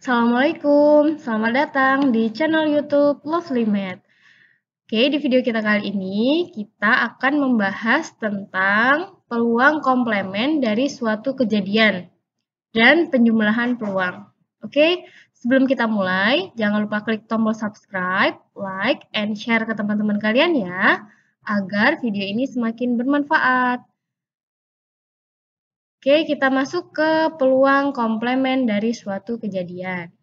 Assalamualaikum, selamat datang di channel YouTube Lovely Math. Oke, di video kita kali ini kita akan membahas tentang peluang komplemen dari suatu kejadian dan penjumlahan peluang. Oke, sebelum kita mulai, jangan lupa klik tombol subscribe, like, and share ke teman-teman kalian ya, agar video ini semakin bermanfaat. Oke, kita masuk ke peluang komplemen dari suatu kejadian.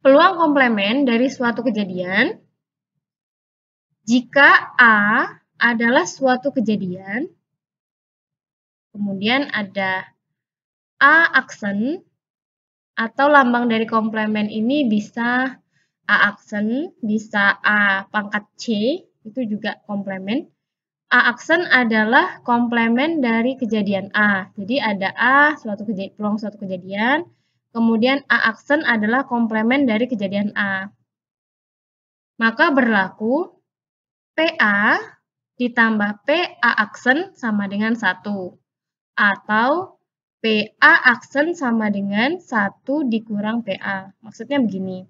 Peluang komplemen dari suatu kejadian, jika A adalah suatu kejadian, kemudian ada A aksen, atau lambang dari komplemen ini bisa A aksen, bisa A pangkat C, itu juga komplemen. A aksen adalah komplemen dari kejadian A. Jadi ada A, peluang suatu kejadian, kemudian A aksen adalah komplemen dari kejadian A. Maka berlaku PA ditambah PA aksen sama dengan 1. Atau PA aksen sama dengan 1 dikurang PA. Maksudnya begini.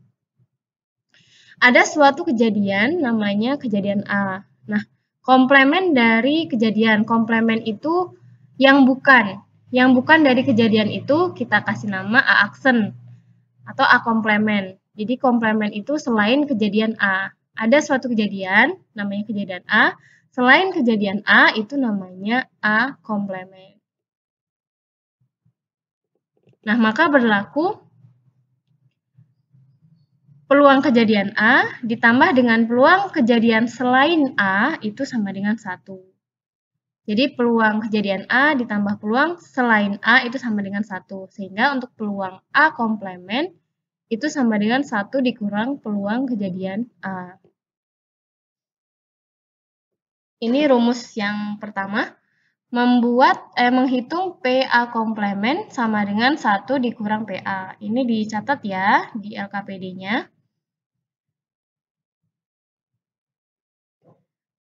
Ada suatu kejadian namanya kejadian A. Nah, komplemen dari kejadian. Komplemen itu yang bukan dari kejadian itu kita kasih nama A aksen atau A komplemen. Jadi komplemen itu selain kejadian A. Ada suatu kejadian namanya kejadian A. Selain kejadian A itu namanya A komplemen. Nah, maka berlaku peluang kejadian A ditambah dengan peluang kejadian selain A itu sama dengan 1. Jadi peluang kejadian A ditambah peluang selain A itu sama dengan 1. Sehingga untuk peluang A komplemen itu sama dengan 1 dikurang peluang kejadian A. Ini rumus yang pertama. Menghitung PA komplemen sama dengan 1 dikurang PA. Ini dicatat ya di LKPD-nya.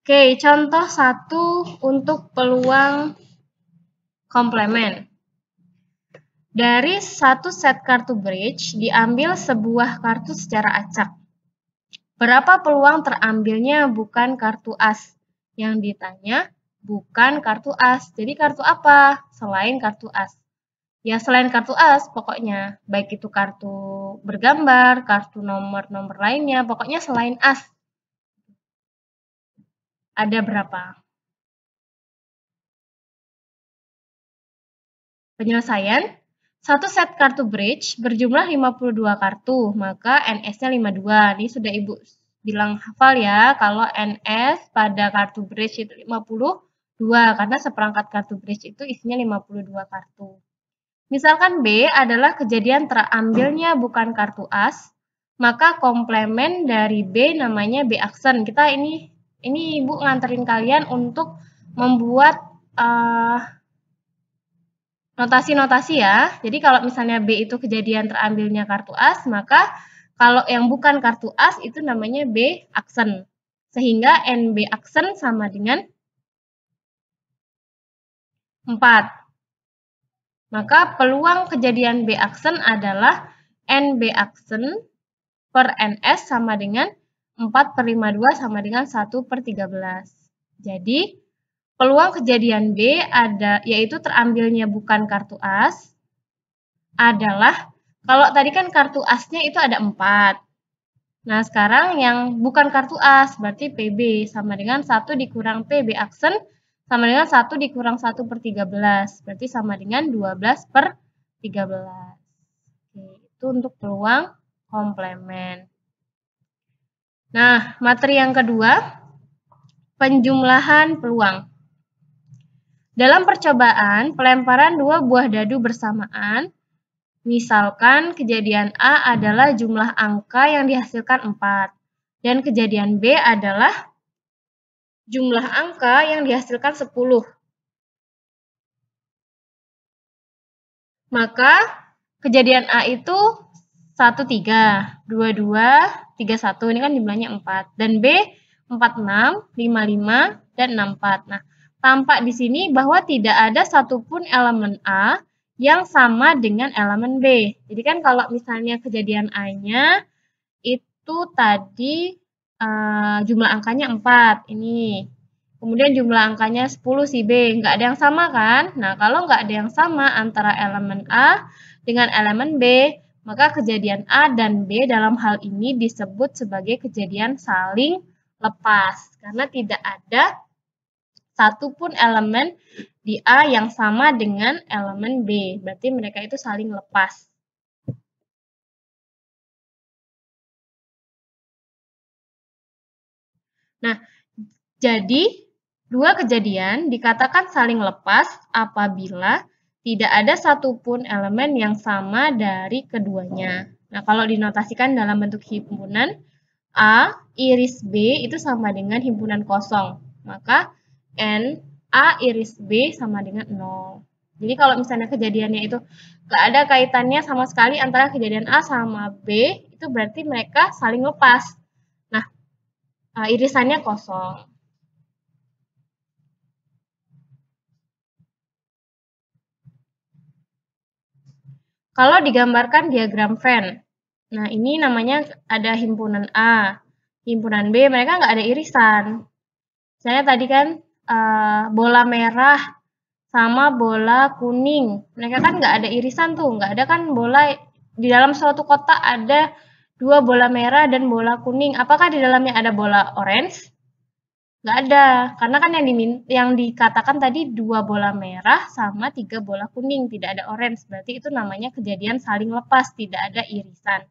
Oke, contoh 1 untuk peluang komplemen. Dari satu set kartu bridge diambil sebuah kartu secara acak. Berapa peluang terambilnya bukan kartu as? Yang ditanya bukan kartu as. Jadi kartu apa selain kartu as? Ya selain kartu as pokoknya. Baik itu kartu bergambar, kartu nomor-nomor lainnya. Pokoknya selain as. Ada berapa? Penyelesaian. Satu set kartu bridge berjumlah 52 kartu. Maka NS-nya 52. Ini sudah Ibu bilang hafal ya. Kalau NS pada kartu bridge itu 52. Karena seperangkat kartu bridge itu isinya 52 kartu. Misalkan B adalah kejadian terambilnya bukan kartu as, maka komplemen dari B namanya B aksen. Kita ini Ibu nganterin kalian untuk membuat notasi-notasi ya. Jadi kalau misalnya B itu kejadian terambilnya kartu as, maka kalau yang bukan kartu as itu namanya B aksen. Sehingga NB aksen sama dengan 4. Maka peluang kejadian B aksen adalah NB aksen per NS sama dengan 4/52 sama dengan 1/13. Jadi, peluang kejadian B yaitu terambilnya bukan kartu as adalah, kalau tadi kan kartu asnya itu ada 4. Nah, sekarang yang bukan kartu as berarti PB sama dengan 1 dikurang PB aksen sama dengan 1 dikurang 1/13. Berarti sama dengan 12/13. Oke, itu untuk peluang komplemen. Nah, materi yang kedua, penjumlahan peluang. Dalam percobaan pelemparan 2 buah dadu bersamaan, misalkan kejadian A adalah jumlah angka yang dihasilkan 4, dan kejadian B adalah jumlah angka yang dihasilkan 10. Maka kejadian A itu 1, 3, 2, 2, 3, 1. Ini kan jumlahnya 4. Dan B 4, 6, 5, 5, dan 6, 4. Nah, tampak di sini bahwa tidak ada satupun elemen A yang sama dengan elemen B. Jadi kan kalau misalnya kejadian A-nya itu tadi jumlah angkanya 4, ini. Kemudian jumlah angkanya 10 si B, nggak ada yang sama kan? Nah, kalau nggak ada yang sama antara elemen A dengan elemen B, maka kejadian A dan B dalam hal ini disebut sebagai kejadian saling lepas. Karena tidak ada satupun elemen di A yang sama dengan elemen B. Berarti mereka itu saling lepas. Nah, jadi dua kejadian dikatakan saling lepas apabila tidak ada satupun elemen yang sama dari keduanya. Nah, kalau dinotasikan dalam bentuk himpunan, A iris B itu sama dengan himpunan kosong. Maka N A iris B sama dengan 0. Jadi kalau misalnya kejadiannya itu nggak ada kaitannya sama sekali antara kejadian A sama B, itu berarti mereka saling lepas. Nah, irisannya kosong. Kalau digambarkan diagram Venn, nah ini namanya ada himpunan A, himpunan B, mereka nggak ada irisan. Misalnya tadi kan bola merah sama bola kuning, mereka kan nggak ada irisan tuh, nggak ada kan bola di dalam suatu kotak ada dua bola merah dan bola kuning. Apakah di dalamnya ada bola orange? Nggak ada, karena kan yang dikatakan tadi 2 bola merah sama 3 bola kuning, tidak ada orange. Berarti itu namanya kejadian saling lepas, tidak ada irisan.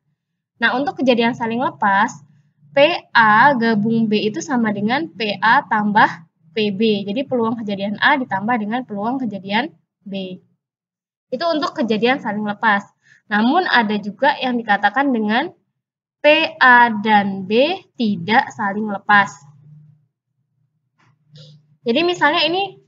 Nah, untuk kejadian saling lepas, PA gabung B itu sama dengan PA tambah PB. Jadi peluang kejadian A ditambah dengan peluang kejadian B. Itu untuk kejadian saling lepas. Namun ada juga yang dikatakan dengan PA dan B tidak saling lepas. Jadi misalnya ini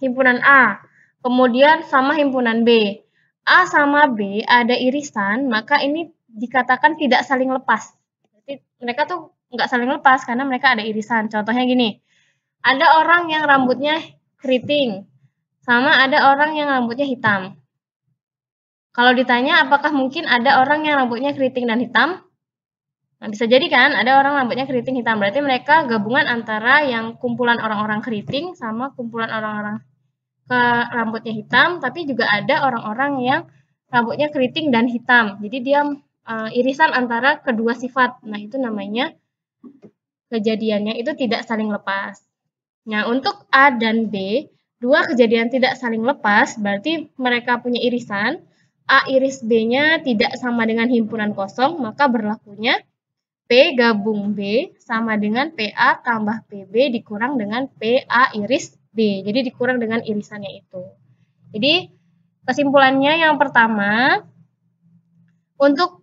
himpunan A, kemudian sama himpunan B. A sama B ada irisan, maka ini dikatakan tidak saling lepas. Jadi mereka tuh nggak saling lepas karena mereka ada irisan. Contohnya gini, ada orang yang rambutnya keriting, sama ada orang yang rambutnya hitam. Kalau ditanya apakah mungkin ada orang yang rambutnya keriting dan hitam? Nah, bisa jadi kan ada orang rambutnya keriting hitam. Berarti mereka gabungan antara yang kumpulan orang-orang keriting sama kumpulan orang-orang rambutnya hitam, tapi juga ada orang-orang yang rambutnya keriting dan hitam. Jadi dia irisan antara kedua sifat. Nah, itu namanya kejadiannya itu tidak saling lepas. Nah, untuk A dan B, dua kejadian tidak saling lepas, berarti mereka punya irisan. A iris B-nya tidak sama dengan himpunan kosong, maka berlakunya P gabung B sama dengan PA tambah PB dikurang dengan PA iris B. Jadi dikurang dengan irisannya itu. Jadi kesimpulannya yang pertama, untuk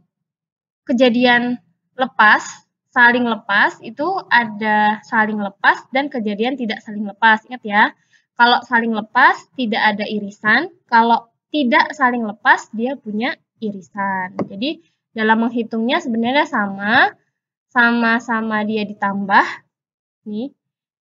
kejadian lepas, saling lepas, itu ada saling lepas dan kejadian tidak saling lepas. Ingat ya, kalau saling lepas tidak ada irisan, kalau tidak saling lepas dia punya irisan. Jadi dalam menghitungnya sebenarnya sama-sama dia ditambah, nih,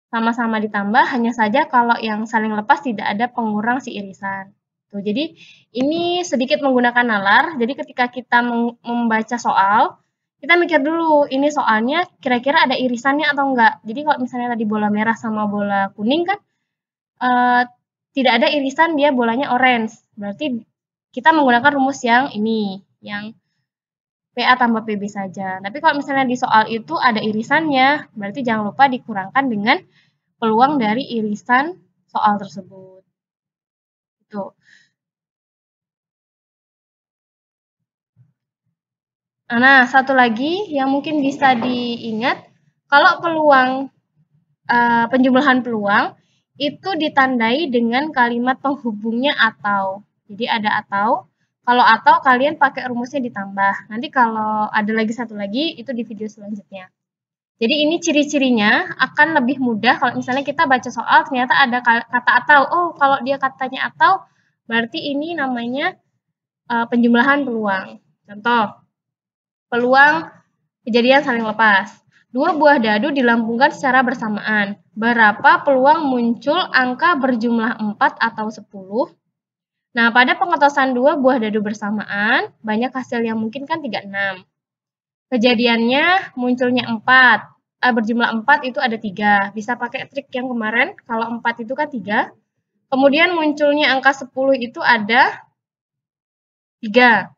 sama-sama ditambah, hanya saja kalau yang saling lepas tidak ada pengurang si irisan. Tuh, jadi ini sedikit menggunakan nalar, jadi ketika kita membaca soal, kita mikir dulu, ini soalnya kira-kira ada irisannya atau enggak. Jadi kalau misalnya tadi bola merah sama bola kuning kan, tidak ada irisan, dia bolanya orange. Berarti kita menggunakan rumus yang ini, yang PA tambah PB saja. Tapi kalau misalnya di soal itu ada irisannya, berarti jangan lupa dikurangkan dengan peluang dari irisan soal tersebut. Itu. Nah, satu lagi yang mungkin bisa diingat, kalau peluang penjumlahan peluang itu ditandai dengan kalimat penghubungnya atau. Jadi ada atau. Kalau atau kalian pakai rumusnya ditambah. Nanti kalau ada lagi satu lagi itu di video selanjutnya. Jadi ini ciri-cirinya akan lebih mudah kalau misalnya kita baca soal ternyata ada kata atau. Oh, kalau dia katanya atau berarti ini namanya penjumlahan peluang. Contoh, peluang kejadian saling lepas. Dua buah dadu dilambungkan secara bersamaan. Berapa peluang muncul angka berjumlah 4 atau 10? Nah, pada pengetosan dua buah dadu bersamaan, banyak hasil yang mungkin kan 36. Kejadiannya munculnya 4. Berjumlah 4 itu ada 3. Bisa pakai trik yang kemarin, kalau 4 itu kan 3. Kemudian munculnya angka 10 itu ada 3.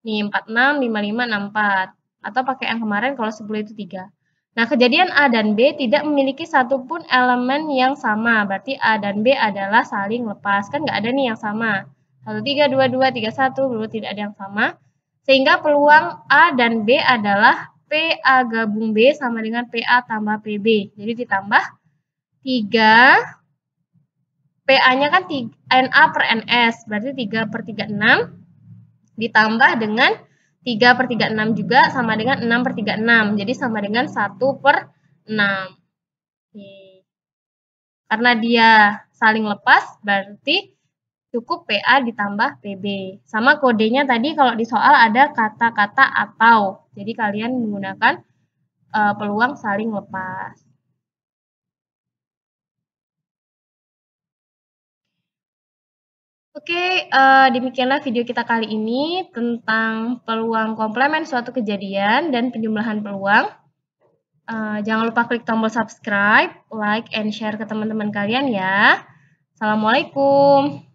Nih, 46, 55, 64. Atau pakai yang kemarin kalau 10 itu 3. Nah, kejadian A dan B tidak memiliki satupun elemen yang sama. Berarti A dan B adalah saling lepas. Kan nggak ada nih yang sama. 1, 3, 2, 2, 3, 1. Belum tidak ada yang sama. Sehingga peluang A dan B adalah PA gabung B sama dengan PA tambah PB. Jadi ditambah 3. PA-nya kan NA per NS. Berarti 3 per 36. Ditambah dengan 3 per 36 juga sama dengan 6 per 36. Jadi sama dengan 1 per 6. Oke. Karena dia saling lepas, berarti cukup PA ditambah PB. Sama kodenya tadi kalau di soal ada kata-kata atau. Jadi kalian menggunakan peluang saling lepas. Oke, demikianlah video kita kali ini tentang peluang komplemen suatu kejadian dan penjumlahan peluang. Jangan lupa klik tombol subscribe, like, and share ke teman-teman kalian ya. Assalamualaikum.